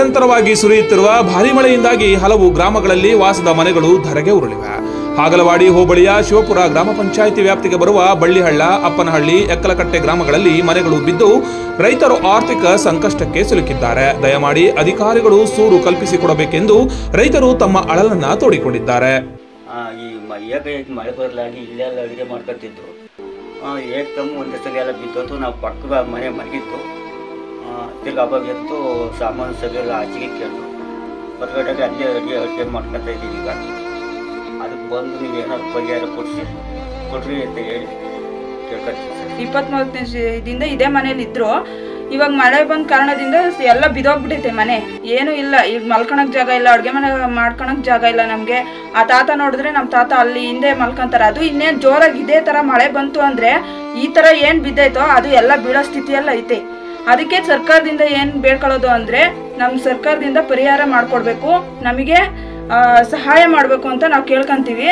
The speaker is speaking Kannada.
ನಿರಂತರವಾಗಿ ಸುರಿಯುತ್ತಿರುವ ಭಾರೀ ಮಳೆಯಿಂದಾಗಿ ಹಲವು ಗ್ರಾಮಗಳಲ್ಲಿ ವಾಸದ ಮನೆಗಳು ಧರೆಗೆ ಉರುಳಿವೆ. ಹಾಗಲವಾಡಿ ಹೋಬಳಿಯ ಶಿವಪುರ ಗ್ರಾಮ ಪಂಚಾಯಿತಿ ವ್ಯಾಪ್ತಿಗೆ ಬರುವ ಬಳ್ಳಿಹಳ್ಳ, ಅಪ್ಪನಹಳ್ಳಿ, ಎಕ್ಕಲಕಟ್ಟೆ ಗ್ರಾಮಗಳಲ್ಲಿ ಮನೆಗಳು ಬಿದ್ದು ರೈತರು ಆರ್ಥಿಕ ಸಂಕಷ್ಟಕ್ಕೆ ಸಿಲುಕಿದ್ದಾರೆ. ದಯಮಾಡಿ ಅಧಿಕಾರಿಗಳು ಸೂರು ಕಲ್ಪಿಸಿಕೊಡಬೇಕೆಂದು ರೈತರು ತಮ್ಮ ಅಳಲನ್ನ ತೋಡಿಕೊಂಡಿದ್ದಾರೆ. ಮಳೆ ಬರಲಾಗಿ ಇಲ್ಲೆಲ್ಲ ಅಡುಗೆ ಮಾಡ್ಕೊತಿದ್ರು. ಏಕದಮ್ ಒಂದೇ ಸಲ ಎಲ್ಲ ಬಿದ್ದೋತು. ನಾವು ಪಕ್ಕದ ಮನೆ ಮಲಗಿದ್ದು ತಿರ್ಗಿ ಹಬ್ಬ ಎದ್ದು ಸಾಮಾನು ಸಗೆಲ್ಲ ಆಚೆಗೆ ಕೇಳಿದ್ರು. ಹೊರಗಡೆ ಅಲ್ಲೇ ಅಡುಗೆ ಮಾಡ್ಕೊತಾ ಇದ್ದೀವಿ. ಈಗ ಅದಕ್ಕೆ ಬಂದು ನೀವು ಏನಾದ್ರು ಪರಿಹಾರ ಕೊಡ್ರಿ ಅಂತ ಹೇಳಿ ಕೇಳ್ಕೊತೀವಿ. 24 ದಿನದಿಂದ ಇದೇ ಮನೇಲಿ ಇದ್ರು. ಇವಾಗ ಮಳೆ ಬಂದ ಕಾರಣದಿಂದ ಎಲ್ಲ ಬಿದೋಗ್ಬಿಟ್ಟೈತೆ ಮನೆ. ಏನೂ ಇಲ್ಲ. ಈಗ ಮಲ್ಕೊಳಕ್ ಜಾಗ ಇಲ್ಲ, ಅಡುಗೆ ಮನೆ ಮಾಡ್ಕೊಳಕ್ ಜಾಗ ಇಲ್ಲ ನಮಗೆ. ಆ ತಾತ ನೋಡಿದ್ರೆ ನಮ್ಮ ತಾತ ಅಲ್ಲಿ ಹಿಂದೆ ಮಲ್ಕೊಂತಾರೆ. ಅದು ಇನ್ನೇನು ಜೋರಾಗಿ ಇದೇ ಥರ ಮಳೆ ಬಂತು ಅಂದರೆ ಈ ಥರ ಏನು ಬಿದ್ದೈತೋ ಅದು ಎಲ್ಲ ಬೀಳೋ ಸ್ಥಿತಿಯೆಲ್ಲ ಐತೆ. ಅದಕ್ಕೆ ಸರ್ಕಾರದಿಂದ ಏನು ಬೇಡ್ಕೊಳ್ಳೋದು ಅಂದರೆ ನಮ್ಮ ಸರ್ಕಾರದಿಂದ ಪರಿಹಾರ ಮಾಡಿಕೊಡ್ಬೇಕು, ನಮಗೆ ಸಹಾಯ ಮಾಡಬೇಕು ಅಂತ ನಾವು ಕೇಳ್ಕೊಂತೀವಿ.